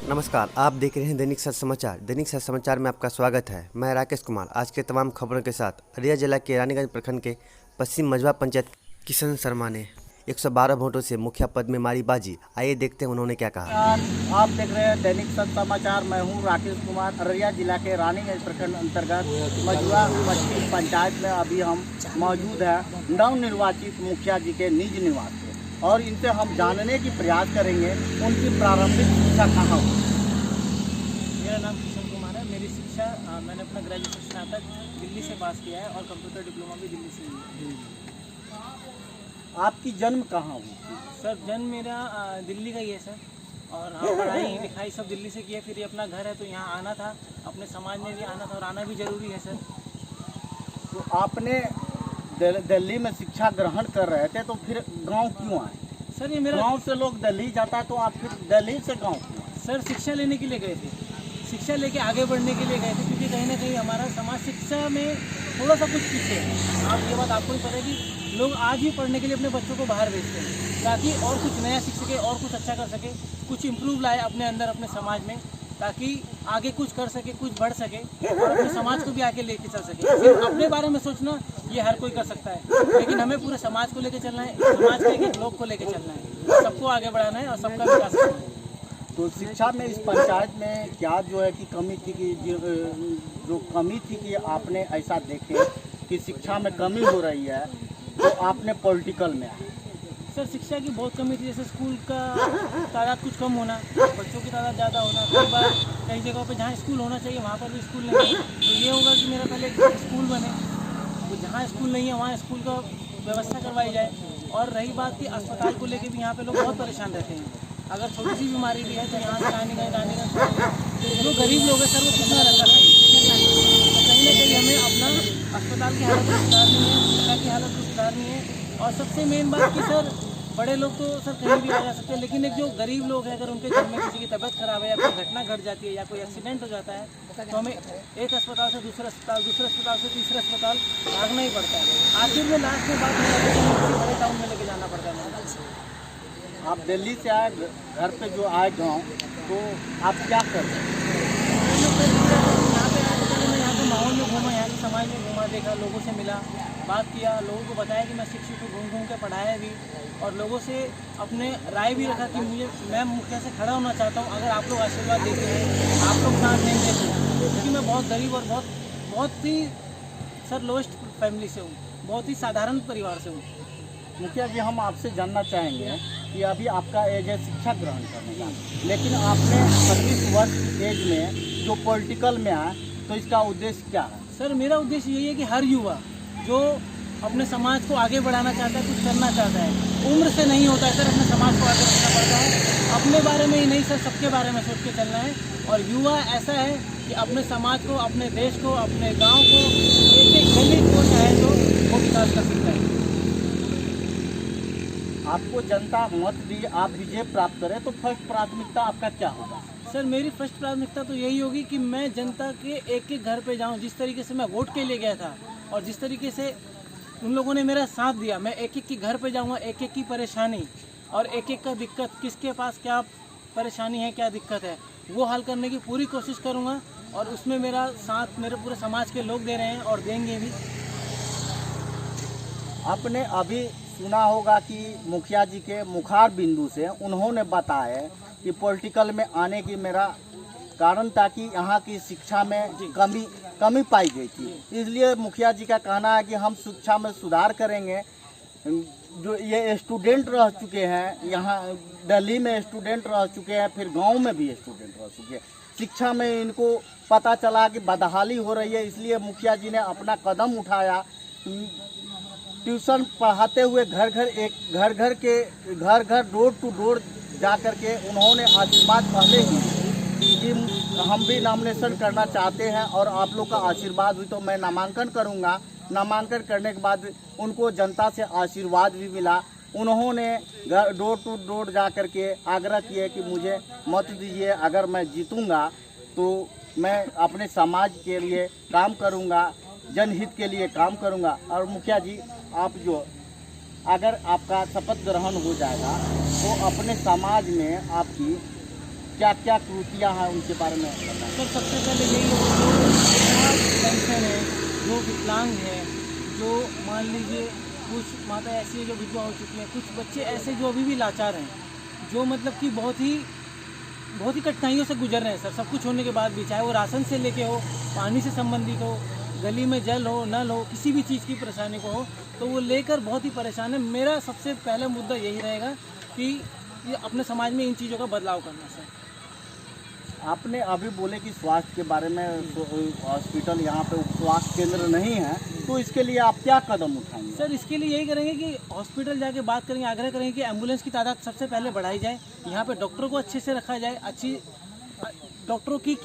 नमस्कार, आप देख रहे हैं दैनिक सच समाचार। दैनिक सच समाचार में आपका स्वागत है। मैं राकेश कुमार। आज के तमाम खबरों के साथ अररिया जिला के रानीगंज प्रखंड के पश्चिम मझवा पंचायत किशन शर्मा ने 112 वोटों से मुखिया पद में मारी बाजी। आइए देखते हैं उन्होंने क्या कहा। आप देख रहे हैं दैनिक सच समाचार। मैं हूं राकेश कुमार। अररिया जिला के रानीगंज प्रखंड अंतर्गत मझवा पश्चिम पंचायत में अभी हम मौजूद हैं नवनिर्वाचित मुखिया जी के निज निवास में, और इनसे हम जानने की प्रयास करेंगे उनकी प्रारंभिक शिक्षा कहाँ हुई। मेरा नाम किशन कुमार है। मेरी शिक्षा मैंने अपना ग्रेजुएशन स्नातक दिल्ली से पास किया है और कंप्यूटर डिप्लोमा भी दिल्ली से ही है। आपकी जन्म कहाँ हुई थी? सर जन्म मेरा दिल्ली का ही है सर, और हाँ पढ़ाई लिखाई सब दिल्ली से किया। फिर ये अपना घर है तो यहाँ आना था, अपने समाज में भी आना था और आना भी ज़रूरी है सर। तो आपने दिल्ली में शिक्षा ग्रहण कर रहे थे तो फिर गांव क्यों आए? सर ये मेरा गांव से लोग दिल्ली जाता है तो आप फिर दिल्ली से गांव क्यों आए? सर शिक्षा लेने के लिए गए थे, शिक्षा लेके आगे बढ़ने के लिए गए थे, क्योंकि कहीं ना कहीं हमारा समाज शिक्षा में थोड़ा सा कुछ पीछे है। आप ये बात आपको ही पता है कि लोग आज भी पढ़ने के लिए अपने बच्चों को बाहर भेजते हैं ताकि और कुछ नया सीख सके और कुछ अच्छा कर सके, कुछ इम्प्रूव लाए अपने अंदर अपने समाज में, ताकि आगे कुछ कर सके, कुछ बढ़ सके और अपने समाज को भी आगे लेके चल सके। सिर्फ अपने बारे में सोचना ये हर कोई कर सकता है, लेकिन हमें पूरे समाज को लेके चलना है, समाज के एक लोग को लेके चलना है, सबको आगे बढ़ाना है और सबका विकास करना है। तो शिक्षा में इस पंचायत में क्या जो है कि कमी थी कि जो कमी थी कि आपने ऐसा देखे कि शिक्षा में कमी हो रही है तो आपने पॉलिटिकल में आए? सर शिक्षा की बहुत कमी थी। जैसे स्कूल का तादाद कुछ कम होना, बच्चों की तादाद ज़्यादा होना, कई बार कई जगहों पे जहाँ स्कूल होना चाहिए वहाँ पर भी स्कूल नहीं है। तो ये होगा कि मेरा पहले स्कूल बने, तो जहाँ स्कूल नहीं है वहाँ स्कूल का व्यवस्था करवाई जाए। और रही बात कि अस्पताल को लेके भी यहाँ पे लोग बहुत परेशान रहते हैं। अगर छोटी सी बीमारी भी है तो यहाँ से रानीगंज जो गरीब लोग हैं सर वो कितना रखा खाएंगे। कहीं ना कहीं हमें अपना अस्पताल की हालत को सुधारनी है, शिक्षा की हालत को सुधारनी है। और सबसे मेन बात कि सर बड़े लोग तो सर कहीं भी आ जा सकते हैं, लेकिन एक जो गरीब लोग हैं अगर उनके घर में किसी की तबीयत खराब है या कोई घटना घट जाती है या कोई एक्सीडेंट हो जाता है तो हमें एक अस्पताल से दूसरे अस्पताल, दूसरे अस्पताल से तीसरे अस्पताल भागना ही पड़ता है। आखिर में लास्ट में बात किसी बड़े टाउन में लेके जाना पड़ता है। आप दिल्ली से आए, घर पे जो आए गांव, तो आप क्या कर रहे हैं? यहाँ पे आया तो मैं यहाँ के माहौल में घूमा, यहाँ के समाज में घूमा, देखा, लोगों से मिला, बात किया, लोगों को बताया कि मैं शिक्षित हूँ, घूम घूम के पढ़ाया भी, और लोगों से अपने राय भी रखा कि मैं मुखिया से खड़ा होना चाहता हूँ अगर आप लोग आशीर्वाद देते हैं, आप लोग साथ देंगे तो। क्योंकि मैं बहुत गरीब और बहुत ही सर लोएस्ट फैमिली से हूँ, बहुत ही साधारण परिवार से हूँ। मुखिया जी, हम आपसे जानना चाहेंगे कि अभी आपका एज है शिक्षा ग्रहण करने का, लेकिन आपने 26 वर्ष एज में जो पॉलिटिकल में आए तो इसका उद्देश्य क्या है? सर मेरा उद्देश्य यही है कि हर युवा जो अपने समाज को आगे बढ़ाना चाहता है, कुछ करना चाहता है, उम्र से नहीं होता है सर, अपने समाज को आगे बढ़ाना पड़ता है। अपने बारे में ही नहीं सर, सबके बारे में सोच के चलना है। और युवा ऐसा है कि अपने समाज को, अपने देश को, अपने गाँव को, एक एक गली को चाहे तो वो विकास कर सकता है। आपको जनता मत दी, आप विजय प्राप्त करें तो फर्स्ट प्राथमिकता आपका क्या होगा? सर मेरी फर्स्ट प्राथमिकता तो यही होगी कि मैं जनता के एक एक घर पे जाऊं। जिस तरीके से मैं वोट के लिए गया था और जिस तरीके से उन लोगों ने मेरा साथ दिया, मैं एक एक के घर पे जाऊंगा, एक एक की परेशानी और एक एक का दिक्कत, किसके पास क्या परेशानी है, क्या दिक्कत है, वो हल करने की पूरी कोशिश करूँगा। और उसमें मेरा साथ मेरे पूरे समाज के लोग दे रहे हैं और देंगे भी। आपने अभी सुना होगा कि मुखिया जी के मुखार बिंदु से उन्होंने बताया कि पॉलिटिकल में आने की मेरा कारण था कि यहाँ की शिक्षा में कमी पाई गई थी, इसलिए मुखिया जी का कहना है कि हम शिक्षा में सुधार करेंगे। जो ये स्टूडेंट रह चुके हैं, यहाँ दिल्ली में स्टूडेंट रह चुके हैं, फिर गांव में भी स्टूडेंट रह चुके हैं, शिक्षा में इनको पता चला कि बदहाली हो रही है, इसलिए मुखिया जी ने अपना कदम उठाया। ट्यूशन पढ़ाते हुए घर घर डोर टू डोर जा कर के उन्होंने आशीर्वाद पहले ही कि हम भी नॉमिनेशन करना चाहते हैं और आप लोग का आशीर्वाद हुई तो मैं नामांकन करूंगा। नामांकन करने के बाद उनको जनता से आशीर्वाद भी मिला। उन्होंने डोर टू डोर जा कर के आग्रह किए कि मुझे मत दीजिए, अगर मैं जीतूंगा तो मैं अपने समाज के लिए काम करूंगा, जनहित के लिए काम करूंगा। और मुखिया जी, आप जो अगर आपका शपथ ग्रहण हो जाएगा तो अपने समाज में आपकी क्या क्या त्रुटियाँ हैं उनके बारे में बताएं। सर सबसे पहले यही है जो पेंशन है, जो विकलांग है, जो मान लीजिए कुछ माता ऐसी है जो विधवा हो चुकी हैं, कुछ बच्चे ऐसे जो अभी भी लाचार हैं, जो मतलब कि बहुत ही कठिनाइयों से गुजर रहे हैं सर, सब कुछ होने के बाद भी, चाहे वो राशन से लेके हो, पानी से संबंधित हो, गली में जल हो, नल हो, किसी भी चीज़ की परेशानी को हो, तो वो लेकर बहुत ही परेशान है। मेरा सबसे पहला मुद्दा यही रहेगा कि ये अपने समाज में इन चीज़ों का बदलाव करना सर। आपने अभी बोले कि स्वास्थ्य के बारे में, हॉस्पिटल यहाँ पे स्वास्थ्य केंद्र नहीं है, तो इसके लिए आप क्या कदम उठाएंगे? सर इसके लिए यही करेंगे कि हॉस्पिटल जाके बात करेंगे, आग्रह करेंगे कि एम्बुलेंस की तादाद सबसे पहले बढ़ाई जाए, यहाँ पे डॉक्टरों को अच्छे से रखा जाए, अच्छी डॉक्टरों की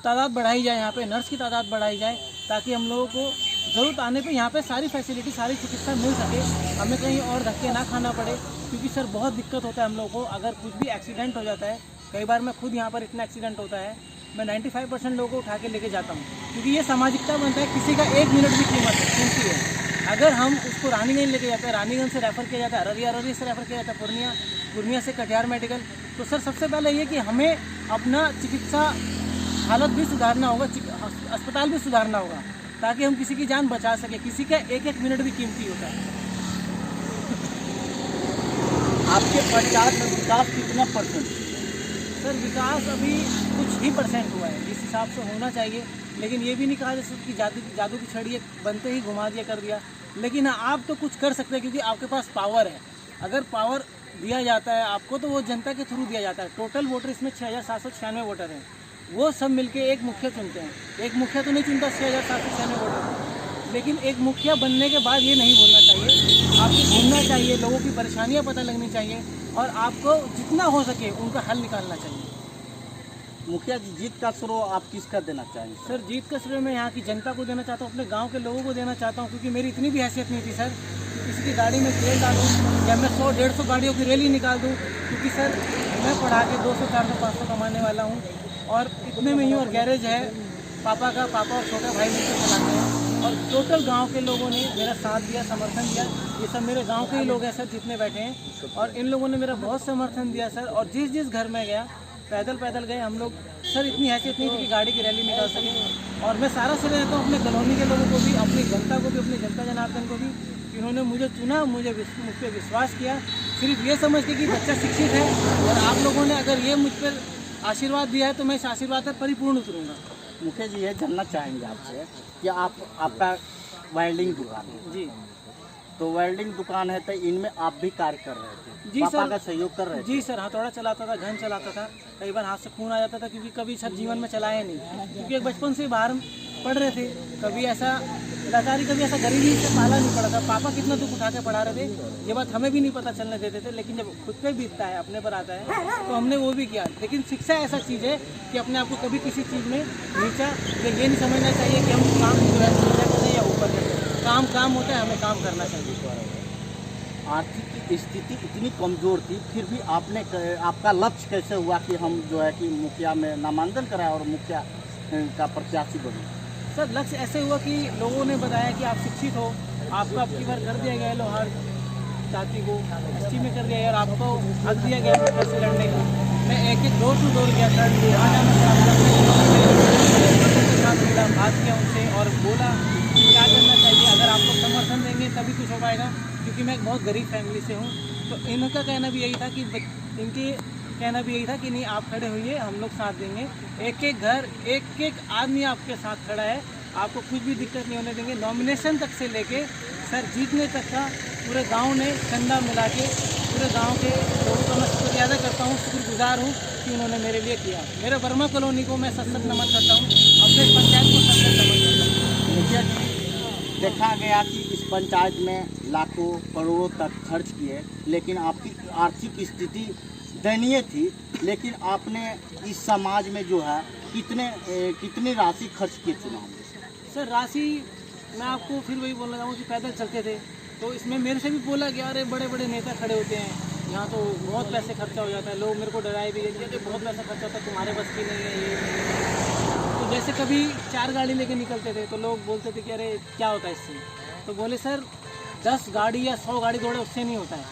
तादाद बढ़ाई जाए, यहाँ पे नर्स की तादाद बढ़ाई जाए, ताकि हम लोगों को ज़रूरत आने पे यहाँ पे सारी फैसिलिटी, सारी चिकित्सा मिल सके, हमें कहीं और धक्के ना खाना पड़े। क्योंकि सर बहुत दिक्कत होता है हम लोगों को, अगर कुछ भी एक्सीडेंट हो जाता है, कई बार मैं खुद यहाँ पर इतना एक्सीडेंट होता है, मैं 95% लोगों को उठा के लेके जाता हूँ, क्योंकि ये सामाजिकता बनता है, किसी का 1 मिनट भी कीमती है। अगर हम उसको रानीगंज लेके जाते हैं, रानीगंज से रेफ़र किया जाता है, अररिया से रेफ़र किया जाता है, पूर्णिया से कटिहार मेडिकल, तो सर सबसे पहले ये कि हमें अपना चिकित्सा हालत भी सुधारना होगा, अस्पताल भी सुधारना होगा, ताकि हम किसी की जान बचा सके। किसी का 1-1 मिनट भी कीमती होता है। आपके पंचायत में विकास कितना परसेंट? सर विकास अभी कुछ ही परसेंट हुआ है जिस हिसाब से होना चाहिए, लेकिन ये भी नहीं कहा जा सकता कि जादू की छड़ी बनते ही घुमा दिया कर दिया। लेकिन हाँ, आप तो कुछ कर सकते हैं, क्योंकि आपके पास पावर है। अगर पावर दिया जाता है आपको, तो वो जनता के थ्रू दिया जाता है। टोटल वोटर इसमें 6796 वोटर हैं, वो सब मिलके एक मुखिया चुनते हैं। एक मुखिया तो नहीं चुनता 6796 वोटर, लेकिन एक मुखिया बनने के बाद ये नहीं बोलना चाहिए, आपको घूमना चाहिए, लोगों की परेशानियां पता लगनी चाहिए, और आपको जितना हो सके उनका हल निकालना चाहिए। मुखिया जी, जीत का श्रेय आप किसका देना चाहेंगे? सर जीत का श्रेय मैं यहाँ की जनता को देना चाहता हूँ, अपने गांव के लोगों को देना चाहता हूँ, क्योंकि मेरी इतनी भी हैसियत नहीं थी सर कि किसी की गाड़ी में तेल डालूँ या मैं 100-150 गाड़ियों की रैली निकाल दूँ। क्योंकि सर मैं पढ़ा के 200-400-500 कमाने वाला हूँ, और इतने में ही, और गैरेज है पापा और छोटा भाई मिलकर चलाते हैं, और टोटल गांव के लोगों ने मेरा साथ दिया, समर्थन दिया। ये सब मेरे गांव के ही लोग हैं सर जितने बैठे हैं, और इन लोगों ने मेरा बहुत समर्थन दिया सर। और जिस घर में गया, पैदल गए हम लोग सर, इतनी हैसियत नहीं थी कि गाड़ी की रैली निकाल सकें। और मैं सारा श्रेय देता हूँ अपने कॉलोनी के लोगों को भी, अपनी जनता को भी, अपनी जनता जनार्दन को भी, इन्होंने मुझे चुना, मुझ पर विश्वास किया, सिर्फ ये समझ के कि बच्चा शिक्षित है। और आप लोगों ने अगर ये मुझ पर आशीर्वाद दिया है, तो मैं इस आशीर्वाद पर परिपूर्ण उतरूँगा। मुखिया जी, ये जानना चाहेंगे आपसे कि आपका वेल्डिंग दुकान है जी, तो वेल्डिंग दुकान है, तो इनमें आप भी कार्य कर रहे थे? जी पापा सर, का सहयोग कर रहे थे? जी सर, हथौड़ा चलाता था, घन चलाता था, कई बार हाथ से खून आ जाता था, क्योंकि कभी सर जीवन में चलाया नहीं, क्योंकि एक बचपन से बाहर पढ़ रहे थे, कभी ऐसा लाचारी, कभी ऐसा गरीबी से पाला नहीं पड़ा था। पापा कितना दुख उठा के पढ़ा रहे थे, ये बात हमें भी नहीं पता चलने देते थे, लेकिन जब खुद पे बीतता है, अपने पर आता है, तो हमने वो भी किया। लेकिन शिक्षा ऐसा चीज़ है कि अपने आप को कभी किसी चीज़ में नीचा ये नहीं समझना चाहिए कि हम काम जो है नीचा करें या ऊपर करें। काम होता है, हमें काम करना चाहिए। आर्थिक स्थिति इतनी कमज़ोर थी, फिर भी आपका लक्ष्य कैसे हुआ कि हम जो है कि मुखिया में नामांकन कराएं और मुखिया का प्रत्याशी बने? सर लक्ष्य ऐसे हुआ कि लोगों ने बताया कि आप शिक्षित हो, आपको अब की बार कर दिया गया है, लोहार जाति को ST में कर दिया है, और आपको हक दिया गया है से लड़ने का। मैं एक डोर टू डोर गया सर, जहाँ जाना चाहता बात किया उनसे और बोला क्या करना चाहिए, अगर आप लोग समर्थन देंगे तभी कुछ हो पाएगा, क्योंकि मैं एक बहुत गरीब फैमिली से हूँ। तो इनका कहना भी यही था कि नहीं, आप खड़े होइए, हम लोग साथ देंगे। एक घर, एक आदमी आपके साथ खड़ा है, आपको कुछ भी दिक्कत नहीं होने देंगे। नॉमिनेशन तक से लेके सर जीतने तक का पूरे गांव ने चंदा मिला के, पूरे गांव के लोगों का मैं शुक्रिया अदा करता हूँ, शुक्रगुजार हूँ कि उन्होंने मेरे लिए किया। मेरे वर्मा कॉलोनी को मैं सत नमन करता हूँ, अपने पंचायत को सत नमन करता हूँ। मुखिया जी, देखा गया कि इस पंचायत में लाखों करोड़ों तक खर्च किए, लेकिन आपकी आर्थिक स्थिति दयनीय थी, लेकिन आपने इस समाज में जो है कितनी राशि खर्च किए चुनाव में? सर राशि मैं आपको फिर वही बोलना चाहूँगा कि पैदल चलते थे, तो इसमें मेरे से भी बोला गया, अरे बड़े बड़े नेता खड़े होते हैं यहाँ, तो बहुत पैसे खर्चा हो जाता है। लोग मेरे को डराए भी देते हैं कि बहुत पैसा खर्चा होता है, तुम्हारे बस की नहीं है ये। तो जैसे कभी 4 गाड़ी लेके निकलते थे, तो लोग बोलते थे कि अरे क्या होता है इससे, तो बोले सर 10 गाड़ी या 100 गाड़ी दौड़े उससे नहीं होता है,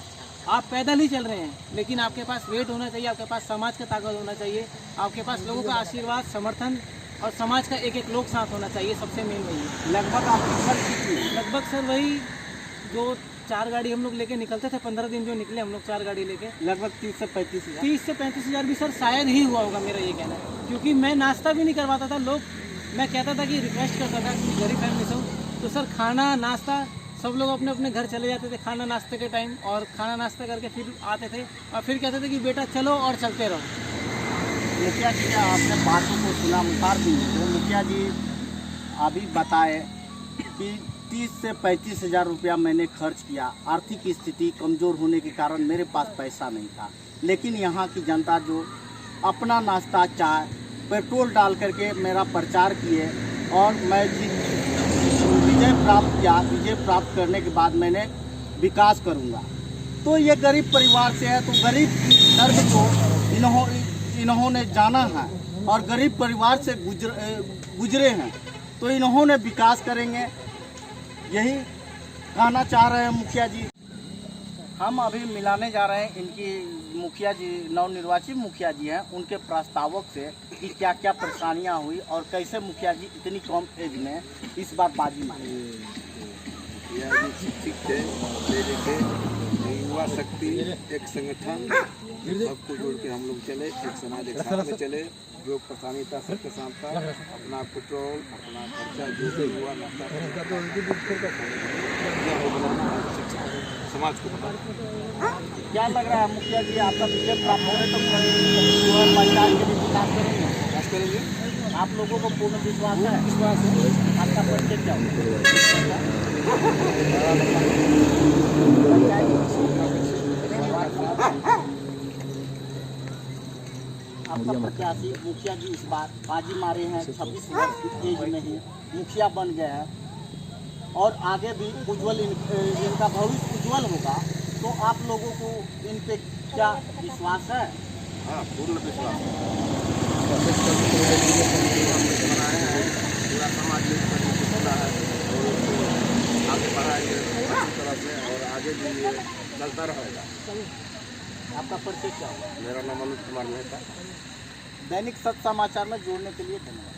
आप पैदल ही चल रहे हैं, लेकिन आपके पास वेट होना चाहिए, आपके पास समाज का ताकत होना चाहिए, आपके पास लोगों का आशीर्वाद, समर्थन और समाज का एक एक लोग साथ होना चाहिए। सबसे मेन वही है। लगभग आपकी खर्च कितनी है? लगभग सर वही जो 4 गाड़ी हम लोग लेके निकलते थे, 15 दिन जो निकले हम लोग 4 गाड़ी लेके, लगभग 30 से 35 हज़ार। 30 से 35 हज़ार भी सर शायद ही हुआ होगा, मेरा ये कहना है। क्योंकि मैं नाश्ता भी नहीं करवाता था, लोग मैं कहता था कि रिक्वेस्ट करता था कि गरीब फैमिली से हूँ, तो सर खाना नाश्ता सब लोग अपने अपने घर चले जाते थे खाना नाश्ते के टाइम, और खाना नाश्ता करके फिर आते थे और फिर कहते थे कि बेटा चलो और चलते रहो। मुखिया जी का आपने बातों को सुना, मुखार बिंदु को मुखिया जी अभी बताए कि 30 से 35 हज़ार रुपया मैंने खर्च किया। आर्थिक स्थिति कमज़ोर होने के कारण मेरे पास पैसा नहीं था, लेकिन यहाँ की जनता जो अपना नाश्ता, चाय, पेट्रोल डाल करके मेरा प्रचार किए और मैं विजय प्राप्त किया। विजय प्राप्त करने के बाद मैंने विकास करूँगा। तो ये गरीब परिवार से है, तो गरीब दर्द को इन्होंने जाना है और गरीब परिवार से गुजरे हैं, तो इन्होंने विकास करेंगे, यही कहना चाह रहे हैं मुखिया जी। हम अभी मिलाने जा रहे हैं इनकी मुखिया जी, नवनिर्वाचित मुखिया जी हैं, उनके प्रस्तावक से कि क्या क्या परेशानियां हुई और कैसे मुखिया जी इतनी कम एज में इस बार बाजी मारी। मुखिया जी शिक्षित थे, पढ़े लिखे, युवा शक्ति एक संगठन सबको जोड़ के हम लोग चले, एक समाज एक साथ में चले। जो परेशानी था सबके साथ था, अपना पेट्रोल, अपना खर्चा जो भी हुआ नाश्ता समाज को बता। क्या लग रहा है मुखिया जी, आपका विजय प्राप्त होने तो जो है पंचायत के लिए विकास करेंगे? विकास करेंगे। आप लोगों को पूर्ण विश्वास है? विश्वास है। आपका परिचय क्या आपका प्रत्याशी मुखिया जी इस बार बाजी मारे हैं, 26 वर्ष की एज में ही मुखिया बन गए हैं और आगे भी उज्जवल इनका भविष्य उज्जवल होगा, तो आप लोगों को इन पे क्या विश्वास है? हाँ, पूर्ण विश्वास है। बनाए हैं, पूरा समाज होता है और आगे बढ़ाएंगे अच्छी तरह से और आगे भी ये चलता रहेगा। आपका परिचय क्या होगा? मेरा नाम अनुज कुमार मेहता। दैनिक सत्य समाचार में जोड़ने के लिए धन्यवाद।